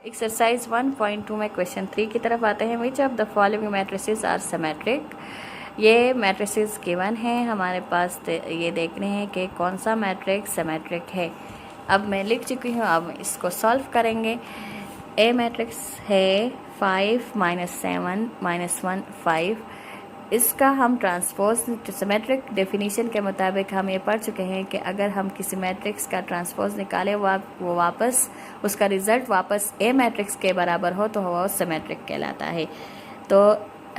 Exercise 1.2 में question 3 की तरफ आते हैं। Which of the following matrices are symmetric. ये मैट्रिसेस गिवन हैं हमारे पास, ये देखने हैं कि कौन सा मैट्रिक्स सिमेट्रिक है। अब मैं लिख चुकी हूँ, अब इसको सॉल्व करेंगे। ए मैट्रिक्स है 5 -7 -1 5। इसका हम ट्रांसपोज सिमेट्रिक डेफिनेशन के मुताबिक हम ये पढ़ चुके हैं कि अगर हम किसी मैट्रिक्स का ट्रांसपोज निकालें वो वापस उसका रिजल्ट वापस ए मैट्रिक्स के बराबर हो तो वो सिमेट्रिक कहलाता है। तो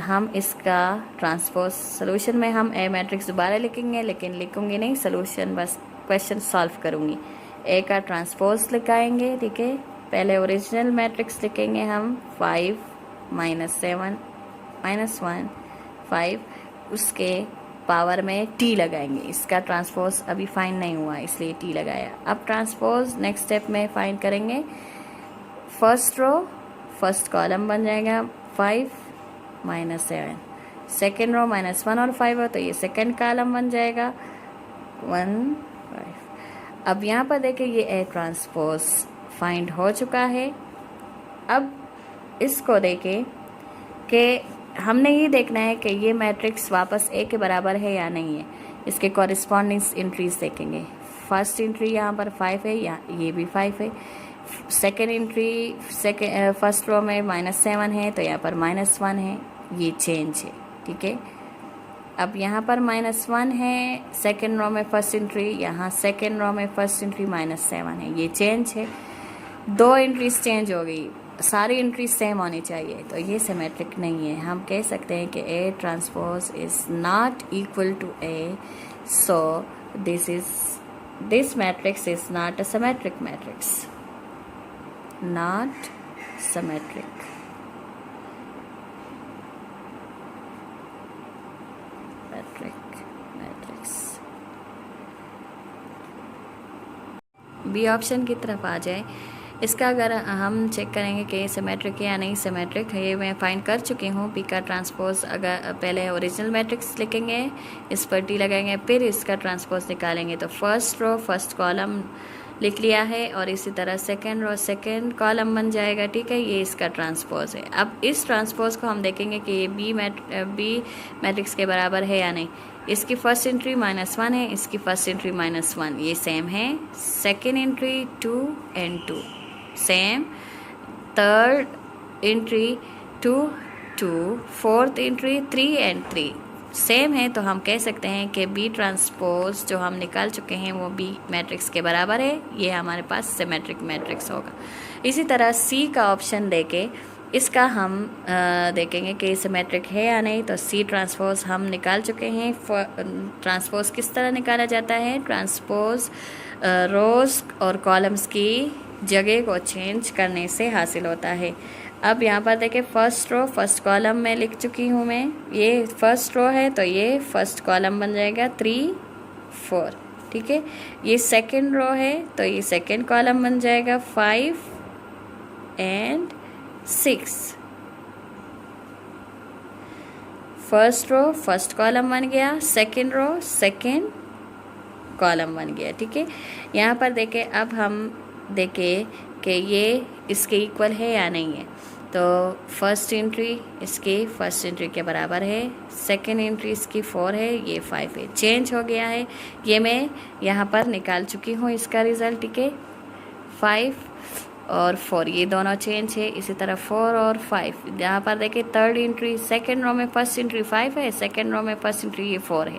हम इसका ट्रांसपोज सोल्यूशन में हम ए मैट्रिक्स दोबारा लिखेंगे, लेकिन लिखूंगी नहीं सोल्यूशन, बस क्वेश्चन सॉल्व करूंगी। ए का ट्रांसपोज लिखाएंगे, ठीक है। पहले ओरिजिनल मैट्रिक्स लिखेंगे हम 5 -7 -1 5, उसके पावर में टी लगाएंगे। इसका ट्रांसपोज अभी फाइंड नहीं हुआ इसलिए टी लगाया। अब ट्रांसपोज नेक्स्ट स्टेप में फाइंड करेंगे। फर्स्ट रो फर्स्ट कॉलम बन जाएगा 5 -7, सेकेंड रो -1 और 5 हो तो ये सेकेंड कॉलम बन जाएगा 1 5। अब यहाँ पर देखिए ये ए ट्रांसपोज फाइंड हो चुका है। अब इसको देखें कि हमने ये देखना है कि ये मैट्रिक्स वापस ए के बराबर है या नहीं है। इसके कॉरिस्पॉन्डिंग एंट्रीज देखेंगे। फर्स्ट एंट्री यहाँ पर 5 है, या ये भी 5 है। सेकेंड एंट्री फर्स्ट रो में -7 है तो यहाँ पर -1 है, ये चेंज है, ठीक है। अब यहाँ पर -1 है सेकेंड रो में फर्स्ट एंट्री, यहाँ सेकेंड रो में फर्स्ट एंट्री -7 है, ये चेंज है। दो एंट्रीज चेंज हो गई, सारी एंट्री सेम होनी चाहिए, तो ये सिमेट्रिक नहीं है। हम कह सकते हैं कि A transpose is not equal to A, so this matrix is not a symmetric matrix, not symmetric. Matrix B option की तरफ आ जाए। इसका अगर हम चेक करेंगे कि सिमेट्रिक है या नहीं सिमेट्रिक है, ये मैं फाइंड कर चुकी हूँ। पी का ट्रांसपोज अगर पहले ओरिजिनल मैट्रिक्स लिखेंगे, इस पर टी लगाएंगे, फिर इसका ट्रांसपोज निकालेंगे। तो फर्स्ट रो फर्स्ट कॉलम लिख लिया है और इसी तरह सेकेंड रो सेकेंड कॉलम बन जाएगा, ठीक है। ये इसका ट्रांसपोज है। अब इस ट्रांसपोज को हम देखेंगे कि ये बी मैट्रिक्स के बराबर है या नहीं। इसकी फर्स्ट एंट्री -1 है, इसकी फर्स्ट एंट्री -1, ये सेम है। Second entry 2 and 2 same, third entry 2 2, fourth entry 3 and 3 same है। तो हम कह सकते हैं कि बी ट्रांसपोज जो हम निकाल चुके हैं वो बी मैट्रिक्स के बराबर है, ये हमारे पास सिमेट्रिक मैट्रिक्स होगा। इसी तरह सी का ऑप्शन देके इसका हम देखेंगे कि सिमेट्रिक है या नहीं। तो सी ट्रांसपोज हम निकाल चुके हैं। ट्रांसपोज किस तरह निकाला जाता है? ट्रांसपोज रोज और कॉलम्स की जगह को चेंज करने से हासिल होता है। अब यहाँ पर देखें फर्स्ट रो फर्स्ट कॉलम में लिख चुकी हूँ मैं, ये फर्स्ट रो है तो ये फर्स्ट कॉलम बन जाएगा 3 4, ठीक है। ये सेकंड रो है तो ये सेकंड कॉलम बन जाएगा 5 and 6। First row first column बन गया, सेकंड रो सेकंड कॉलम बन गया, ठीक है। यहाँ पर देखें, अब हम देखें कि ये इसके इक्वल है या नहीं है। तो फर्स्ट एंट्री इसकी फर्स्ट एंट्री के बराबर है, सेकंड एंट्री इसकी 4 है, ये 5 है, चेंज हो गया है। ये मैं यहाँ पर निकाल चुकी हूँ इसका रिजल्ट, ठीक है। 5 और 4 ये दोनों चेंज है। इसी तरह 4 और 5 यहाँ पर देखिए थर्ड एंट्री सेकंड रो में फर्स्ट एंट्री 5 है, सेकंड रो में फर्स्ट एंट्री ये 4 है,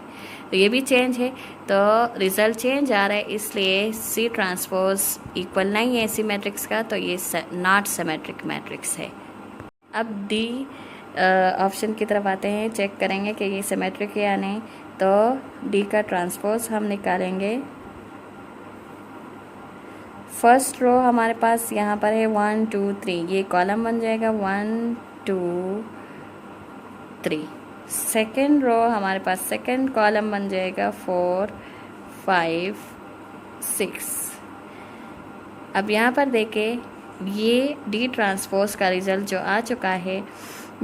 तो ये भी चेंज है। तो रिजल्ट चेंज आ रहा है, इसलिए सी ट्रांसपोज इक्वल नहीं है सी मैट्रिक्स का, तो ये नॉट सिमेट्रिक मैट्रिक्स है। अब डी ऑप्शन की तरफ आते हैं, चेक करेंगे कि ये सिमेट्रिक है या नहीं। तो डी का ट्रांसपोज हम निकालेंगे। फर्स्ट रो हमारे पास यहाँ पर है 1 2 3, ये कॉलम बन जाएगा 1 2 3। सेकेंड रो हमारे पास सेकेंड कॉलम बन जाएगा 4 5 6। अब यहाँ पर देखें, ये डी ट्रांसपोज का रिजल्ट जो आ चुका है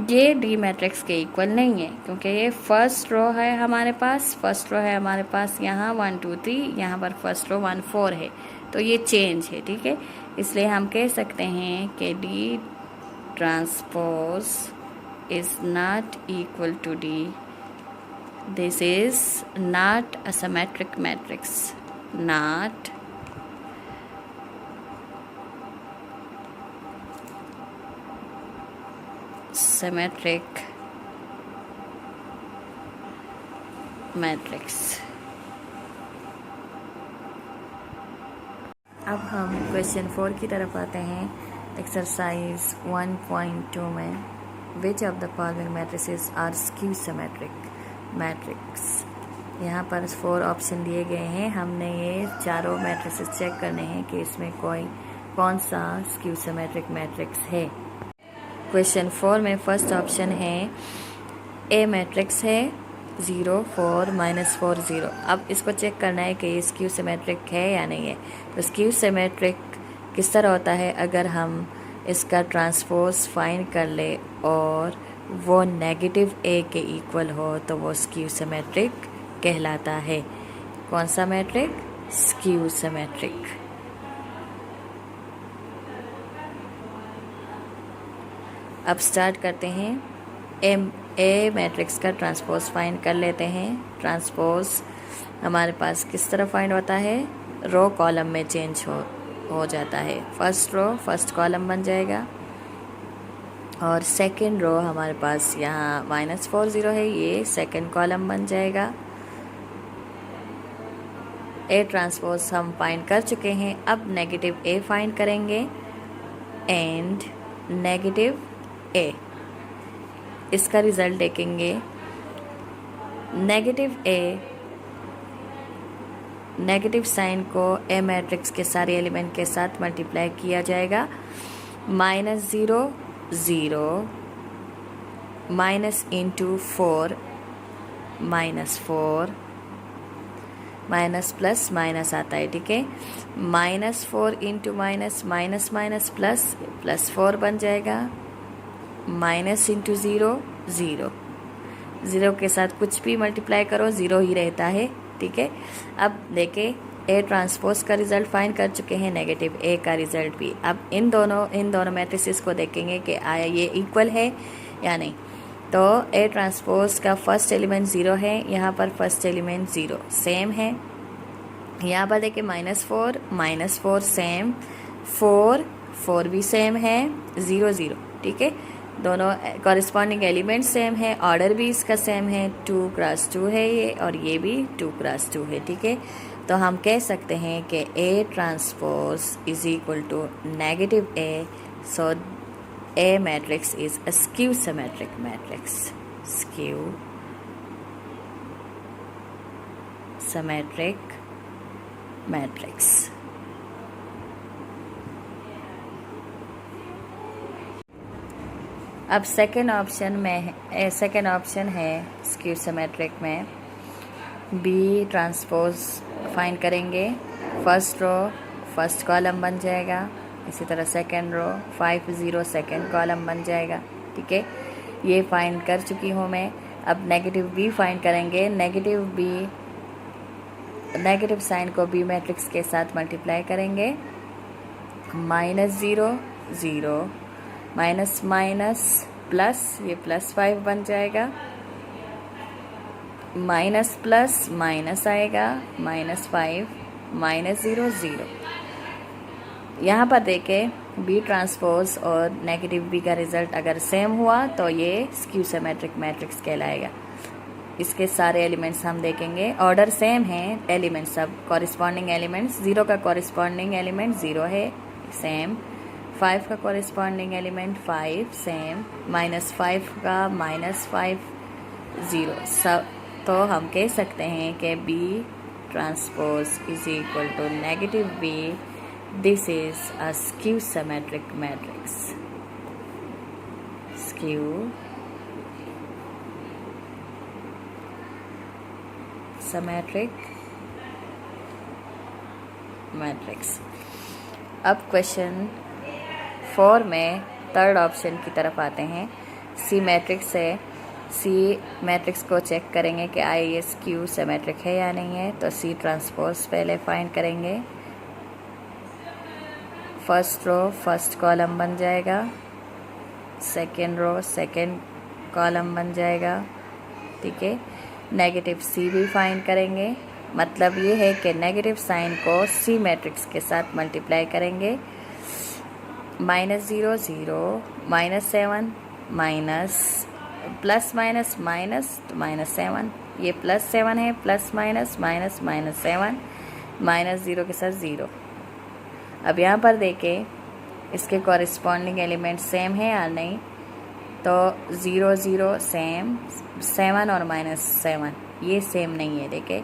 ये डी मैट्रिक्स के इक्वल नहीं है, क्योंकि ये फर्स्ट रो है हमारे पास यहाँ 1 2 3, यहाँ पर फर्स्ट रो 1 4 है, तो ये चेंज है, ठीक है। इसलिए हम कह सकते हैं कि D transpose is not equal to D. This is not a symmetric matrix. Not symmetric matrix. अब हम क्वेश्चन 4 की तरफ आते हैं. एक्सरसाइज 1.2 में which of the following matrices are skew symmetric matrix. यहाँ पर 4 ऑप्शन दिए गए हैं. हमने ये चारों मैट्रिसेस चेक करने हैं कि इसमें कौन सा स्क्यू सिमेट्रिक मैट्रिक्स है. क्वेश्चन 4 में फर्स्ट ऑप्शन है ए मैट्रिक्स है 0 4 -4 0. अब इसको चेक करना है कि ये स्क्यू सिमेट्रिक है या नहीं है. तो स्क्यू सिमेट्रिक किस तरह होता है, अगर हम इसका ट्रांसपोज फाइंड कर ले और वो नेगेटिव ए के इक्वल हो तो वो स्क्यू सिमेट्रिक कहलाता है. कौन सा मैट्रिक? Skew symmetric. अब स्टार्ट करते हैं. ए मैट्रिक्स का ट्रांसपोज फाइंड कर लेते हैं. ट्रांसपोज हमारे पास किस तरह फाइंड होता है, रो कॉलम में चेंज हो जाता है. फर्स्ट रो फर्स्ट कॉलम बन जाएगा और सेकंड रो हमारे पास यहाँ -4 0 है, ये सेकंड कॉलम बन जाएगा. ए ट्रांसपोज हम फाइंड कर चुके हैं. अब नेगेटिव ए फाइंड करेंगे एंड नेगेटिव ए, इसका रिजल्ट देखेंगे. नेगेटिव साइन को ए मैट्रिक्स के सारे एलिमेंट के साथ मल्टीप्लाई किया जाएगा. -0 0 minus into 4 -4 minus plus minus आता है. ठीक है, -4 into minus minus minus plus +4 बन जाएगा. माइनस इंटू 0 0 0 के साथ कुछ भी मल्टीप्लाई करो 0 ही रहता है. ठीक है, अब देखें ए ट्रांसपोज का रिजल्ट फाइंड कर चुके हैं, नेगेटिव ए का रिजल्ट भी. अब इन दोनों मैट्रिसेस को देखेंगे कि आया ये इक्वल है या नहीं. तो ए ट्रांसपोज का फर्स्ट एलिमेंट 0 है, यहाँ पर फर्स्ट एलिमेंट 0 सेम है. यहाँ पर देखिए -4 सेम, 4 भी सेम है, 0 0. ठीक है, दोनों कॉरिस्पॉन्डिंग एलिमेंट सेम है, ऑर्डर भी इसका सेम है, 2 × 2 है ये और ये भी 2 × 2 है. ठीक है, तो हम कह सकते हैं कि A transpose is equal to negative A. So A matrix is a skew symmetric matrix. Skew symmetric matrix. अब सेकेंड ऑप्शन है स्क्यू सिमेट्रिक में बी ट्रांसपोज फाइंड करेंगे. फर्स्ट रो फर्स्ट कॉलम बन जाएगा, इसी तरह सेकेंड रो 5 0 सेकेंड कॉलम बन जाएगा. ठीक है, ये फाइंड कर चुकी हूँ मैं. अब नेगेटिव बी फाइंड करेंगे. नेगेटिव साइन को बी मैट्रिक्स के साथ मल्टीप्लाई करेंगे. -0 0 माइनस माइनस प्लस, ये +5 बन जाएगा. माइनस प्लस माइनस आएगा, -5 -0 0. यहाँ पर देखें बी ट्रांसपोज और नेगेटिव बी का रिजल्ट अगर सेम हुआ तो ये स्क्यू सिमेट्रिक मैट्रिक्स कहलाएगा. इसके सारे एलिमेंट्स हम देखेंगे, ऑर्डर सेम है, एलिमेंट्स सब कॉरिस्पॉन्डिंग एलिमेंट्स. 0 का कॉरिस्पॉन्डिंग एलिमेंट 0 है सेम, 5 का कॉरिस्पॉन्डिंग एलिमेंट 5 सेम, -5 का -5 0 सब. तो हम कह सकते हैं कि B transpose is equal to negative B. This is a skew symmetric matrix. Skew symmetric matrix. अब क्वेश्चन 4 में थर्ड ऑप्शन की तरफ आते हैं. सी मैट्रिक्स है, सी मैट्रिक्स को चेक करेंगे कि आई ये स्क्यू सिमेट्रिक है या नहीं है. तो सी ट्रांसपोज पहले फाइंड करेंगे. फर्स्ट रो फर्स्ट कॉलम बन जाएगा, सेकेंड रो सेकेंड कॉलम बन जाएगा, ठीक है। नेगेटिव सी भी फाइंड करेंगे, मतलब ये है कि नेगेटिव साइन को सी मैट्रिक्स के साथ मल्टीप्लाई करेंगे। -0 0 -7 माइनस प्लस माइनस माइनस तो -7, ये +7 है, प्लस माइनस माइनस -7, -0 के साथ 0। अब यहाँ पर देखें इसके कॉरिस्पॉन्डिंग एलिमेंट सेम है या नहीं, तो 0 0 सेम, 7 और -7 ये सेम नहीं है। देखें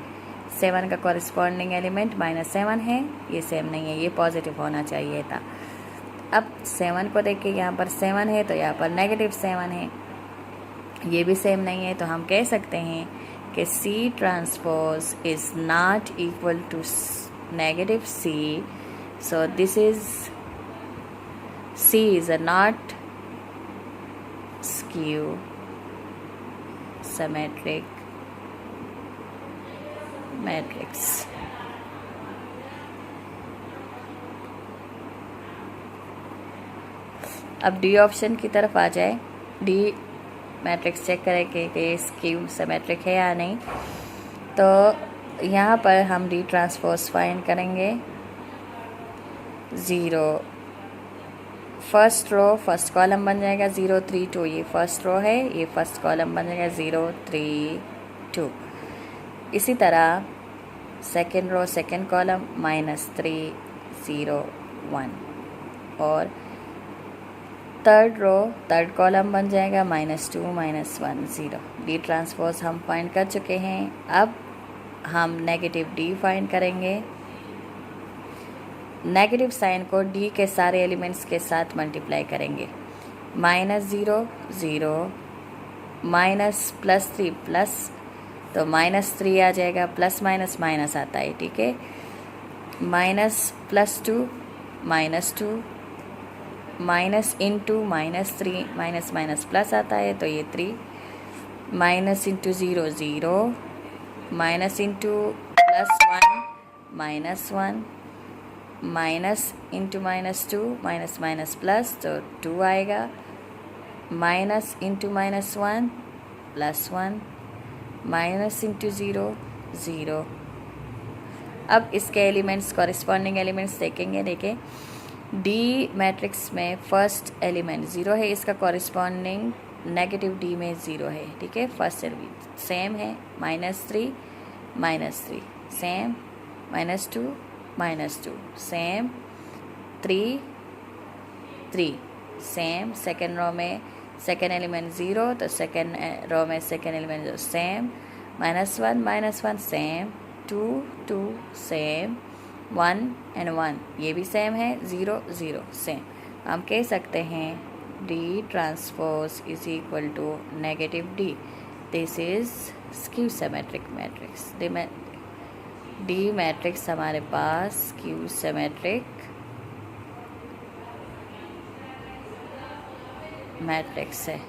7 का कॉरिस्पॉन्डिंग एलिमेंट -7 है, ये सेम नहीं है, ये पॉजिटिव होना चाहिए था। अब 7 को देखें, यहाँ पर 7 है तो यहाँ पर -7 है, ये भी सेम नहीं है, तो हम कह सकते हैं कि C transpose is not equal to -C, so this is C is a not skew symmetric matrix। अब डी ऑप्शन की तरफ आ जाए, डी मैट्रिक्स चेक करें कि स्क्यू सिमेट्रिक है या नहीं। तो यहाँ पर हम डी ट्रांसपोज फाइंड करेंगे। 0 फर्स्ट रो फर्स्ट कॉलम बन जाएगा, 0 3 2, ये फर्स्ट रो है, ये फर्स्ट कॉलम बन जाएगा 0 3 2। इसी तरह सेकेंड रो सेकेंड कॉलम -3 0 1, और थर्ड रो थर्ड कॉलम बन जाएगा -2 -1 0। डी ट्रांसपोज हम फाइंड कर चुके हैं। अब हम नेगेटिव डी फाइंड करेंगे। नेगेटिव साइन को डी के सारे एलिमेंट्स के साथ मल्टीप्लाई करेंगे। -0 0 +3 प्लस, तो -3 आ जाएगा, प्लस माइनस माइनस आता है, ठीक है। +2 -2 minus into -3 minus minus plus आता है, तो ये 3, -0 0 minus into +1 -1 minus into -2 minus minus plus, तो 2 आएगा, माइनस इंटू -1 +1 माइनस इंटू 0 0। अब इसके एलिमेंट्स कॉरिस्पॉन्डिंग एलिमेंट्स देखेंगे। देखें डी मैट्रिक्स में फर्स्ट एलिमेंट 0 है, इसका कॉरिस्पॉन्डिंग नेगेटिव डी में 0 है, ठीक है। फर्स्ट एलिमेंट सेम है, -3 -3 same, -2 -2 same, 3 3 same. Second row में सेकेंड एलिमेंट 0, तो सेकेंड रो में second element 0 same, -1 -1 same, 2 2 same, 1 and 1 ये भी सेम है, 0 0 सेम। हम कह सकते हैं D transpose is equal to -D। This is skew symmetric matrix. D matrix हमारे पास स्क्यू सिमेट्रिक मैट्रिक्स है।